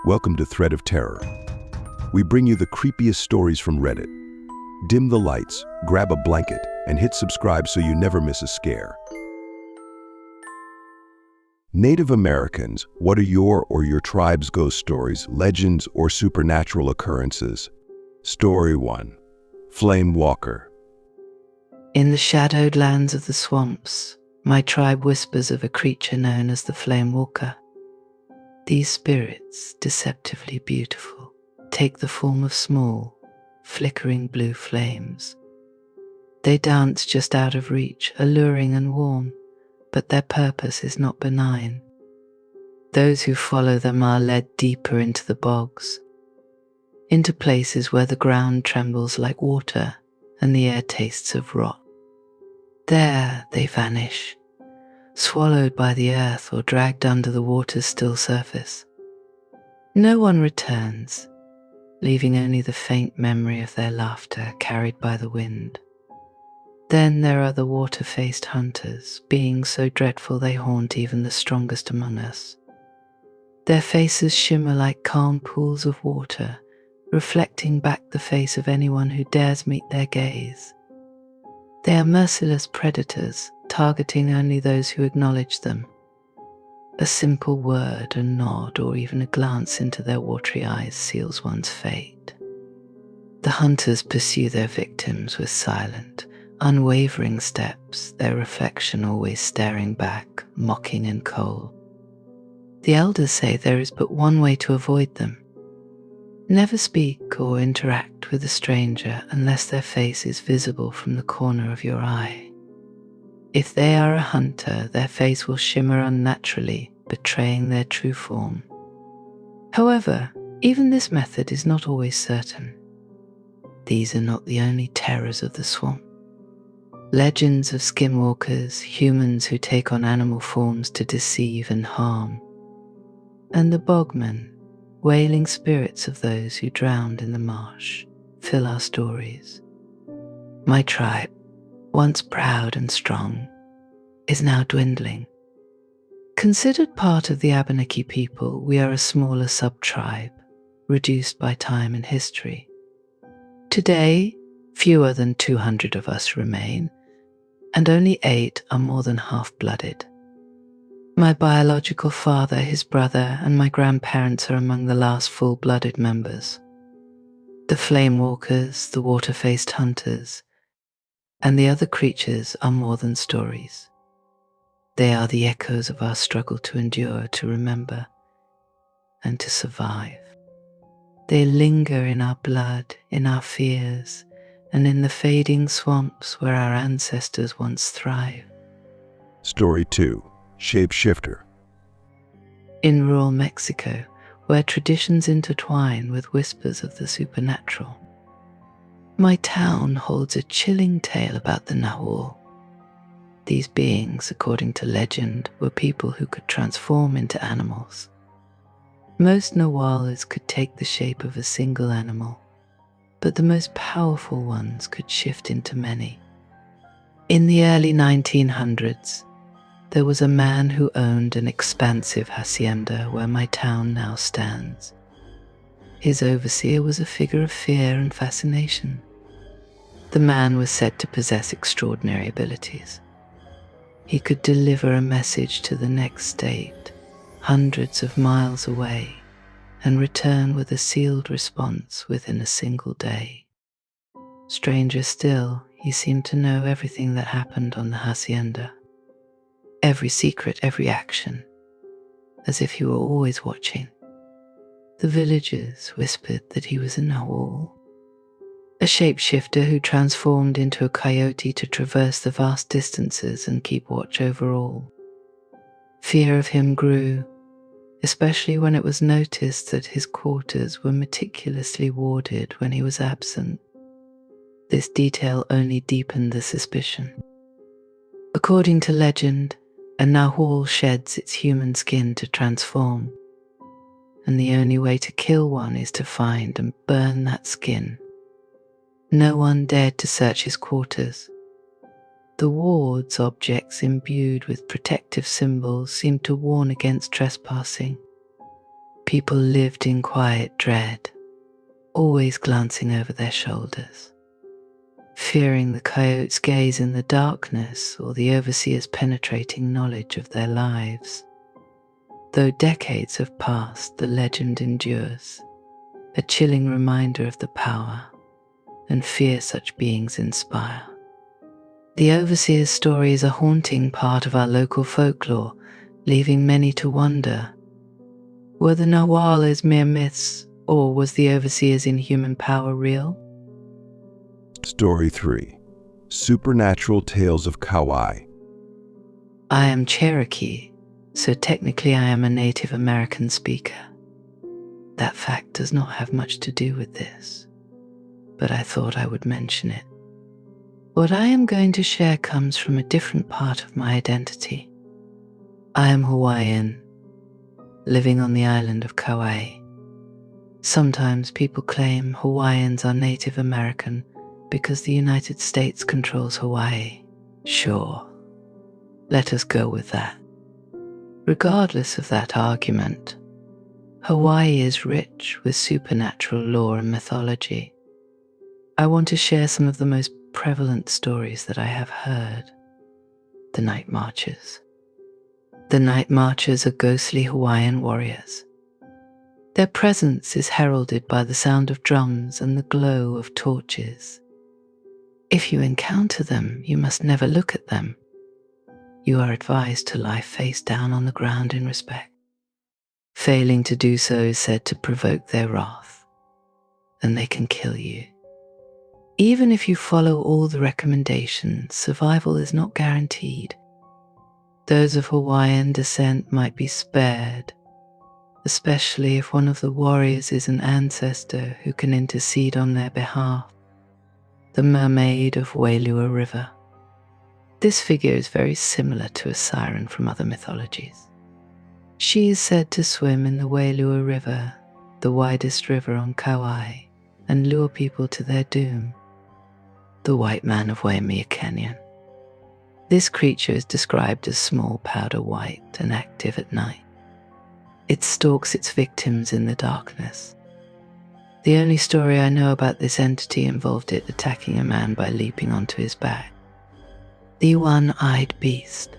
Welcome to Thread of Terror. We bring you the creepiest stories from Reddit. Dim the lights, grab a blanket, and hit subscribe so you never miss a scare. Native Americans, what are your or your tribe's ghost stories, legends, or supernatural occurrences? Story 1. Flame Walker. In the shadowed lands of the swamps, my tribe whispers of a creature known as the Flame Walker. These spirits, deceptively beautiful, take the form of small, flickering blue flames. They dance just out of reach, alluring and warm, but their purpose is not benign. Those who follow them are led deeper into the bogs, into places where the ground trembles like water and the air tastes of rot. There they vanish, swallowed by the earth or dragged under the water's still surface. No one returns, leaving only the faint memory of their laughter carried by the wind. Then there are the water-faced hunters, beings so dreadful they haunt even the strongest among us. Their faces shimmer like calm pools of water, reflecting back the face of anyone who dares meet their gaze. They are merciless predators, targeting only those who acknowledge them. A simple word, a nod, or even a glance into their watery eyes seals one's fate. The hunters pursue their victims with silent, unwavering steps, their reflection always staring back, mocking and cold. The elders say there is but one way to avoid them. Never speak or interact with a stranger unless their face is visible from the corner of your eye. If they are a hunter, their face will shimmer unnaturally, betraying their true form. However, even this method is not always certain. These are not the only terrors of the swamp. Legends of skinwalkers, humans who take on animal forms to deceive and harm, and the bogmen, wailing spirits of those who drowned in the marsh, fill our stories. My tribe, once proud and strong, is now dwindling. Considered part of the Abenaki people, we are a smaller sub-tribe, reduced by time and history. Today, fewer than 200 of us remain, and only 8 are more than half-blooded. My biological father, his brother, and my grandparents are among the last full-blooded members. The flame walkers, the water-faced hunters, and the other creatures are more than stories. They are the echoes of our struggle to endure, to remember, and to survive. They linger in our blood, in our fears, and in the fading swamps where our ancestors once thrived. Story 2. Shapeshifter. In rural Mexico, where traditions intertwine with whispers of the supernatural, my town holds a chilling tale about the Nahual. These beings, according to legend, were people who could transform into animals. Most Nahuals could take the shape of a single animal, but the most powerful ones could shift into many. In the early 1900s, there was a man who owned an expansive hacienda where my town now stands. His overseer was a figure of fear and fascination. The man was said to possess extraordinary abilities. He could deliver a message to the next state, hundreds of miles away, and return with a sealed response within a single day. Stranger still, he seemed to know everything that happened on the hacienda. Every secret, every action, as if he were always watching. The villagers whispered that he was a Nahual, a shapeshifter who transformed into a coyote to traverse the vast distances and keep watch over all. Fear of him grew, especially when it was noticed that his quarters were meticulously warded when he was absent. This detail only deepened the suspicion. According to legend, a Nahual sheds its human skin to transform, and the only way to kill one is to find and burn that skin. No one dared to search his quarters. The wards, objects imbued with protective symbols, seemed to warn against trespassing. People lived in quiet dread, always glancing over their shoulders, fearing the coyote's gaze in the darkness or the overseer's penetrating knowledge of their lives. Though decades have passed, the legend endures, a chilling reminder of the power and fear such beings inspire. The overseer's story is a haunting part of our local folklore, leaving many to wonder. Were the Nawales mere myths, or was the overseer's inhuman power real? Story 3. Supernatural Tales of Kauai. I am Cherokee, so technically I am a Native American speaker. That fact does not have much to do with this, but I thought I would mention it. What I am going to share comes from a different part of my identity. I am Hawaiian, living on the island of Kauai. Sometimes people claim Hawaiians are Native American because the United States controls Hawaii. Sure, let us go with that. Regardless of that argument, Hawaii is rich with supernatural lore and mythology. I want to share some of the most prevalent stories that I have heard. The Night Marchers. The Night Marchers are ghostly Hawaiian warriors. Their presence is heralded by the sound of drums and the glow of torches. If you encounter them, you must never look at them. You are advised to lie face down on the ground in respect. Failing to do so is said to provoke their wrath, and they can kill you. Even if you follow all the recommendations, survival is not guaranteed. Those of Hawaiian descent might be spared, especially if one of the warriors is an ancestor who can intercede on their behalf. The Mermaid of Wailua River. This figure is very similar to a siren from other mythologies. She is said to swim in the Wailua River, the widest river on Kauai, and lure people to their doom. The White Man of Waimea Canyon. This creature is described as small powder white and active at night. It stalks its victims in the darkness. The only story I know about this entity involved it attacking a man by leaping onto his back. The One-Eyed Beast.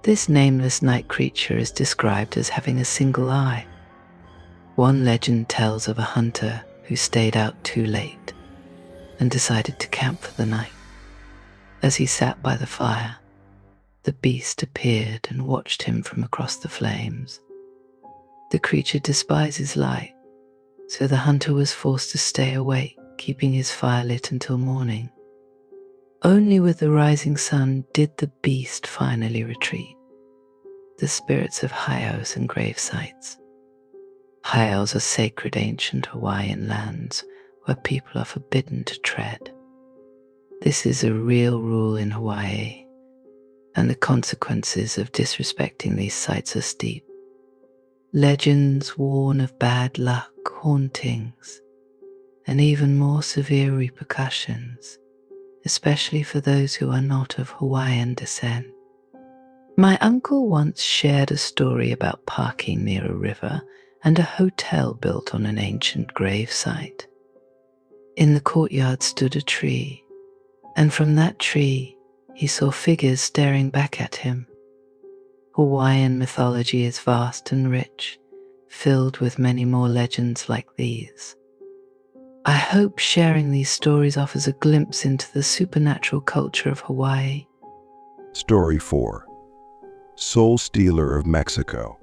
This nameless night creature is described as having a single eye. One legend tells of a hunter who stayed out too late and decided to camp for the night. As he sat by the fire, the beast appeared and watched him from across the flames. The creature despises light, so the hunter was forced to stay awake, keeping his fire lit until morning. Only with the rising sun did the beast finally retreat. The spirits of heiaus and grave sites. Heiaus are sacred ancient Hawaiian lands where people are forbidden to tread. This is a real rule in Hawaii, and the consequences of disrespecting these sites are steep. Legends warn of bad luck, hauntings, and even more severe repercussions, especially for those who are not of Hawaiian descent. My uncle once shared a story about parking near a river and a hotel built on an ancient grave site. In the courtyard stood a tree, and from that tree he saw figures staring back at him. Hawaiian mythology is vast and rich, filled with many more legends like these. I hope sharing these stories offers a glimpse into the supernatural culture of Hawaii. Story 4. Soul Stealer of Mexico.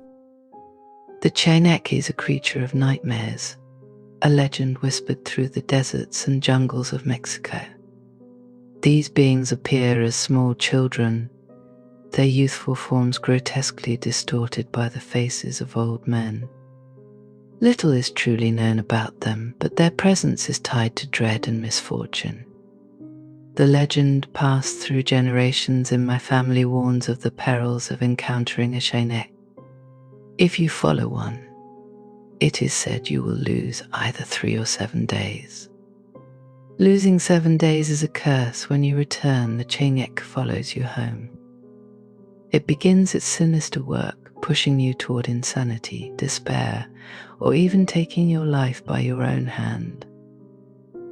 The Cheyenne is a creature of nightmares, a legend whispered through the deserts and jungles of Mexico. These beings appear as small children, their youthful forms grotesquely distorted by the faces of old men. Little is truly known about them, but their presence is tied to dread and misfortune. The legend passed through generations in my family warns of the perils of encountering a Cheyenne. If you follow one, it is said you will lose either 3 or 7 days. Losing 7 days is a curse. When you return, the Cheyenne follows you home. It begins its sinister work, pushing you toward insanity, despair, or even taking your life by your own hand.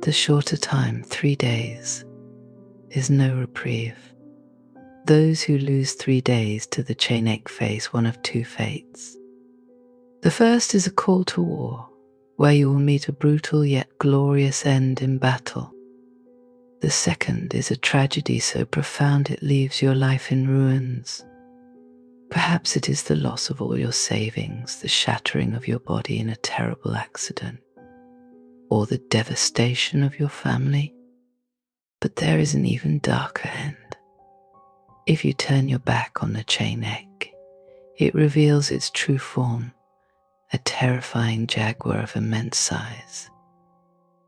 The shorter time, 3 days, is no reprieve. Those who lose 3 days to the chain egg face one of two fates. The first is a call to war, where you will meet a brutal yet glorious end in battle. The second is a tragedy so profound it leaves your life in ruins. Perhaps it is the loss of all your savings, the shattering of your body in a terrible accident, or the devastation of your family. But there is an even darker end. If you turn your back on the chain egg, it reveals its true form, a terrifying jaguar of immense size.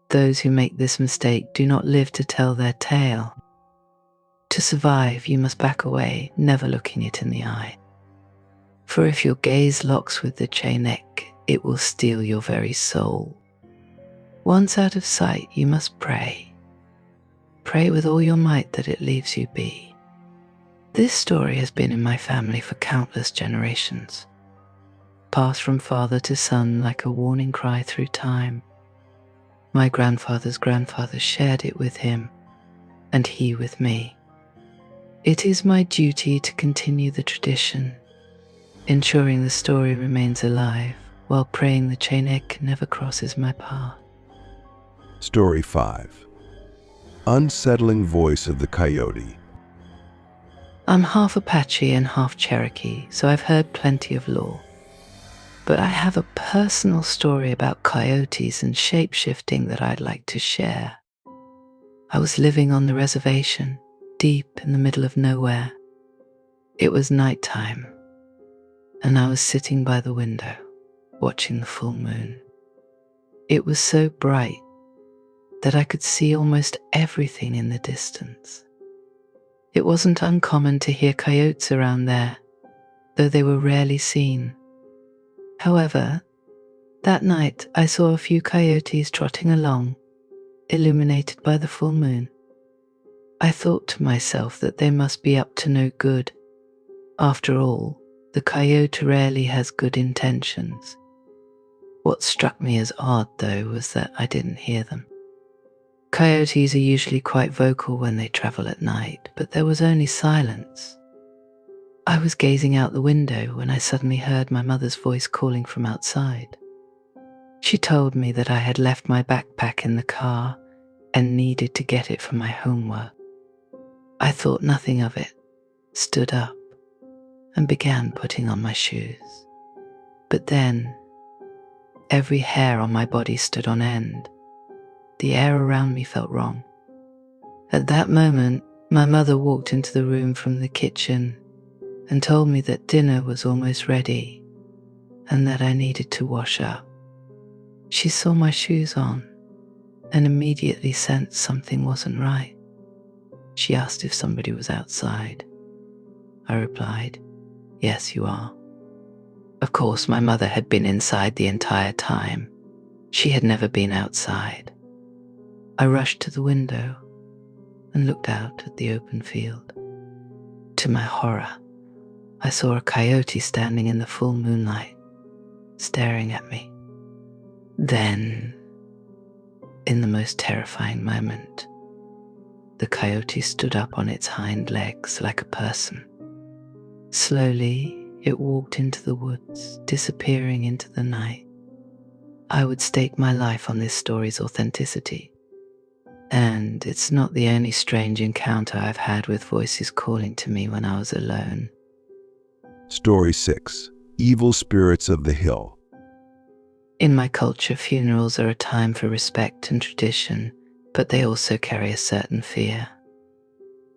Those who make this mistake do not live to tell their tale. To survive, you must back away, never looking it in the eye. For if your gaze locks with the chain egg, it will steal your very soul. Once out of sight, you must pray. Pray with all your might that it leaves you be. This story has been in my family for countless generations, passed from father to son like a warning cry through time. My grandfather's grandfather shared it with him, and he with me. It is my duty to continue the tradition, ensuring the story remains alive while praying the chain egg never crosses my path. Story 5. Unsettling Voice of the Coyote. I'm half Apache and half Cherokee, so I've heard plenty of lore. But I have a personal story about coyotes and shape-shifting that I'd like to share. I was living on the reservation, deep in the middle of nowhere. It was nighttime, and I was sitting by the window, watching the full moon. It was so bright that I could see almost everything in the distance. It wasn't uncommon to hear coyotes around there, though they were rarely seen. However, that night I saw a few coyotes trotting along, illuminated by the full moon. I thought to myself that they must be up to no good. After all, the coyote rarely has good intentions. What struck me as odd, though, was that I didn't hear them. Coyotes are usually quite vocal when they travel at night, but there was only silence. I was gazing out the window when I suddenly heard my mother's voice calling from outside. She told me that I had left my backpack in the car and needed to get it for my homework. I thought nothing of it, stood up, and began putting on my shoes. But then, every hair on my body stood on end. The air around me felt wrong. At that moment, my mother walked into the room from the kitchen and told me that dinner was almost ready and that I needed to wash up. She saw my shoes on and immediately sensed something wasn't right. She asked if somebody was outside. I replied, "Yes, you are." Of course, my mother had been inside the entire time. She had never been outside. I rushed to the window and looked out at the open field. To my horror, I saw a coyote standing in the full moonlight, staring at me. Then, in the most terrifying moment, the coyote stood up on its hind legs like a person. Slowly, it walked into the woods, disappearing into the night. I would stake my life on this story's authenticity. And it's not the only strange encounter I've had with voices calling to me when I was alone. Story 6. Evil Spirits of the Hill. In my culture, funerals are a time for respect and tradition, but they also carry a certain fear.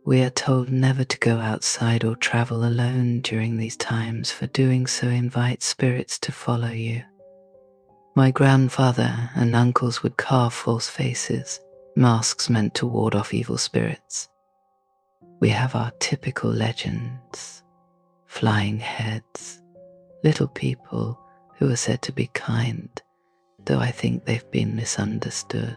We are told never to go outside or travel alone during these times, for doing so invites spirits to follow you. My grandfather and uncles would carve false faces, masks meant to ward off evil spirits. We have our typical legends, flying heads, little people who are said to be kind, though I think they've been misunderstood.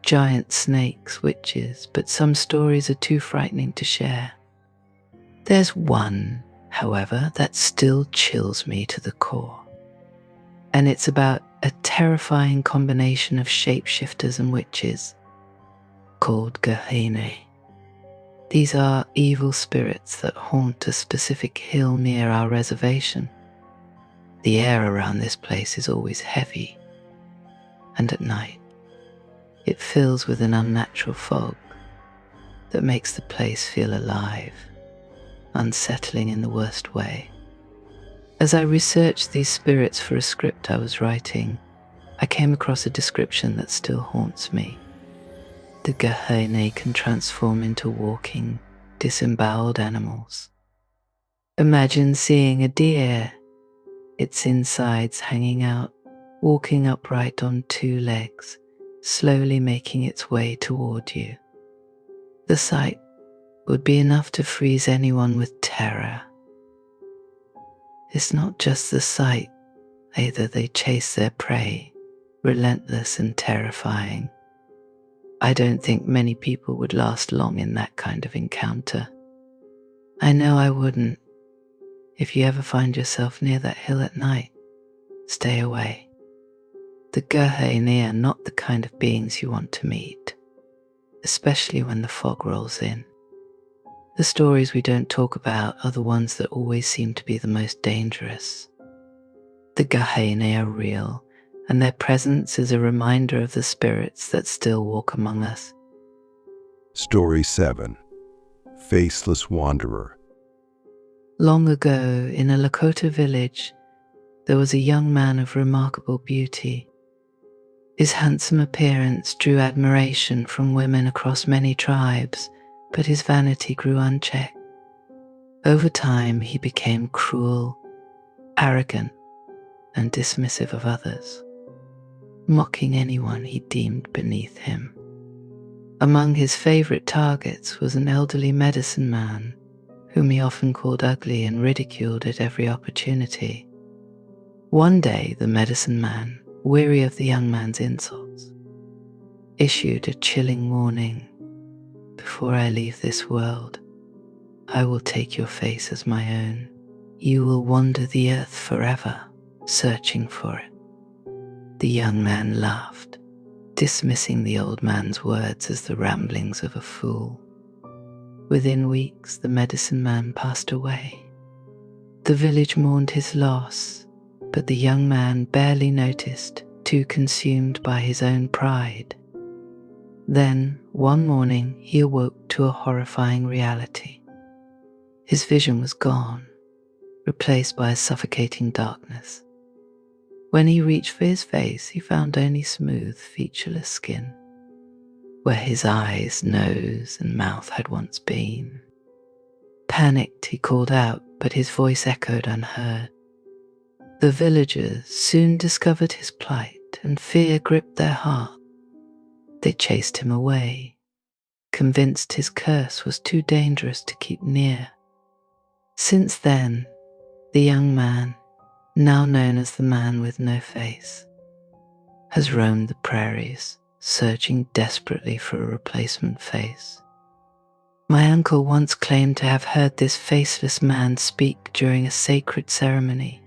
Giant snakes, witches, but some stories are too frightening to share. There's one However, that still chills me to the core. And it's about a terrifying combination of shapeshifters and witches called Gehenna. These are evil spirits that haunt a specific hill near our reservation. The air around this place is always heavy, and at night it fills with an unnatural fog that makes the place feel alive, unsettling in the worst way. As I researched these spirits for a script I was writing, I came across a description that still haunts me. The Gehenna can transform into walking, disemboweled animals. Imagine seeing a deer, its insides hanging out, walking upright on two legs, slowly making its way toward you. The sight would be enough to freeze anyone with terror. It's not just the sight, either they chase their prey, relentless and terrifying. I don't think many people would last long in that kind of encounter. I know I wouldn't. If you ever find yourself near that hill at night, stay away. The Gehenna are not the kind of beings you want to meet, especially when the fog rolls in. The stories we don't talk about are the ones that always seem to be the most dangerous. The Gehenna are real, and their presence is a reminder of the spirits that still walk among us. Story 7. Faceless Wanderer. Long ago, in a Lakota village, there was a young man of remarkable beauty. His handsome appearance drew admiration from women across many tribes, but his vanity grew unchecked. Over time, he became cruel, arrogant, and dismissive of others, mocking anyone he deemed beneath him. Among his favorite targets was an elderly medicine man, whom he often called ugly and ridiculed at every opportunity. One day, the medicine man, weary of the young man's insults, issued a chilling warning. Before I leave this world, I will take your face as my own. You will wander the earth forever, searching for it. The young man laughed, dismissing the old man's words as the ramblings of a fool. Within weeks, the medicine man passed away. The village mourned his loss, but the young man barely noticed, too consumed by his own pride. Then, one morning, he awoke to a horrifying reality. His vision was gone, replaced by a suffocating darkness. When he reached for his face, he found only smooth, featureless skin, where his eyes, nose, and mouth had once been. Panicked, he called out, but his voice echoed unheard. The villagers soon discovered his plight, and fear gripped their heart. They chased him away, convinced his curse was too dangerous to keep near. Since then, the young man, now known as the man with no face, has roamed the prairies, searching desperately for a replacement face. My uncle once claimed to have heard this faceless man speak during a sacred ceremony.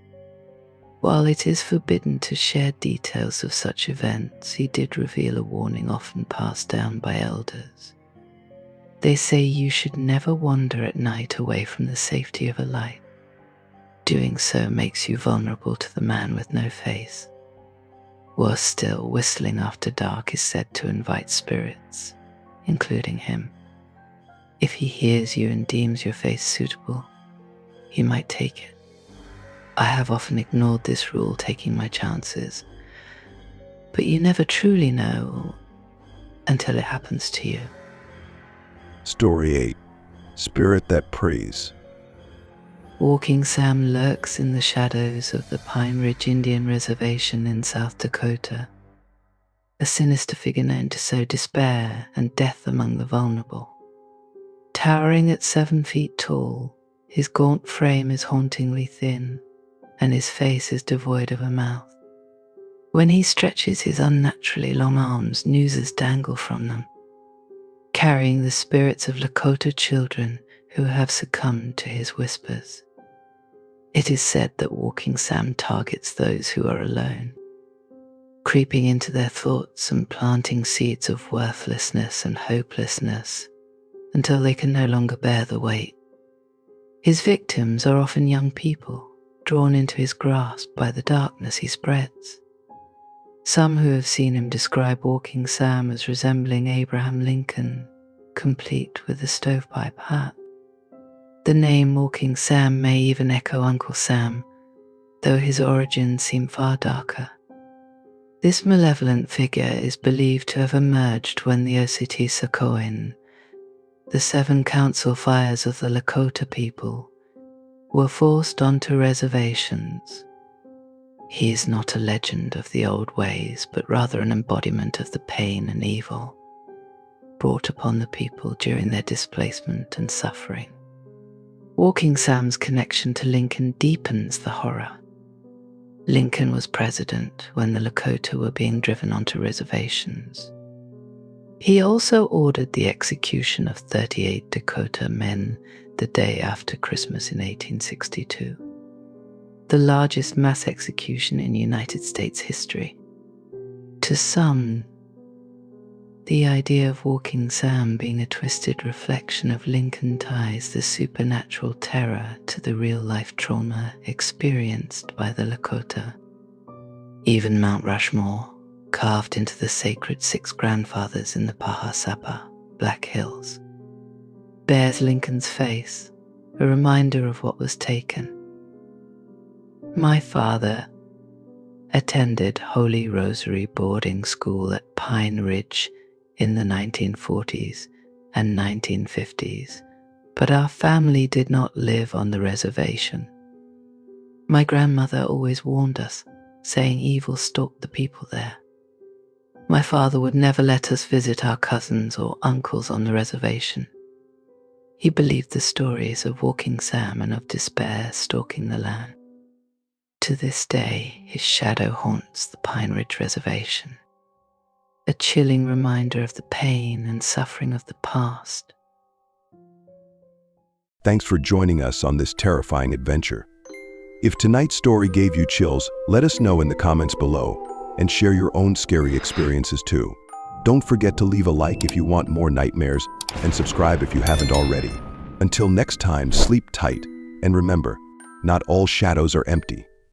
While it is forbidden to share details of such events, he did reveal a warning often passed down by elders. They say you should never wander at night away from the safety of a light. Doing so makes you vulnerable to the man with no face. Worse still, whistling after dark is said to invite spirits, including him. If he hears you and deems your face suitable, he might take it. I have often ignored this rule, taking my chances, but you never truly know until it happens to you. Story 8. Spirit that Prays. Walking Sam lurks in the shadows of the Pine Ridge Indian Reservation in South Dakota, a sinister figure known to sow despair and death among the vulnerable. Towering at 7 feet tall, his gaunt frame is hauntingly thin, and his face is devoid of a mouth. When he stretches his unnaturally long arms, nooses dangle from them, carrying the spirits of Lakota children who have succumbed to his whispers. It is said that Walking Sam targets those who are alone, creeping into their thoughts and planting seeds of worthlessness and hopelessness until they can no longer bear the weight. His victims are often young people, drawn into his grasp by the darkness he spreads. Some who have seen him describe Walking Sam as resembling Abraham Lincoln, complete with a stovepipe hat. The name Walking Sam may even echo Uncle Sam, though his origins seem far darker. This malevolent figure is believed to have emerged when the Osity Sakowin, the 7 council fires of the Lakota people, were forced onto reservations. He is not a legend of the old ways, but rather an embodiment of the pain and evil brought upon the people during their displacement and suffering. Walking Sam's connection to Lincoln deepens the horror. Lincoln was president when the Lakota were being driven onto reservations. He also ordered the execution of 38 Dakota men the day after Christmas in 1862, the largest mass execution in United States history. To some, the idea of Walking Sam being a twisted reflection of Lincoln ties the supernatural terror to the real-life trauma experienced by the Lakota. Even Mount Rushmore, carved into the sacred 6 grandfathers in the Pahasapa, Black Hills, bears Lincoln's face, a reminder of what was taken. My father attended Holy Rosary boarding school at Pine Ridge in the 1940s and 1950s, but our family did not live on the reservation. My grandmother always warned us, saying evil stalked the people there. My father would never let us visit our cousins or uncles on the reservation. He believed the stories of Walking Sam and of despair stalking the land. To this day, his shadow haunts the Pine Ridge Reservation, a chilling reminder of the pain and suffering of the past. Thanks for joining us on this terrifying adventure. If tonight's story gave you chills, let us know in the comments below and share your own scary experiences too. Don't forget to leave a like if you want more nightmares and subscribe if you haven't already. Until next time, sleep tight and remember, not all shadows are empty.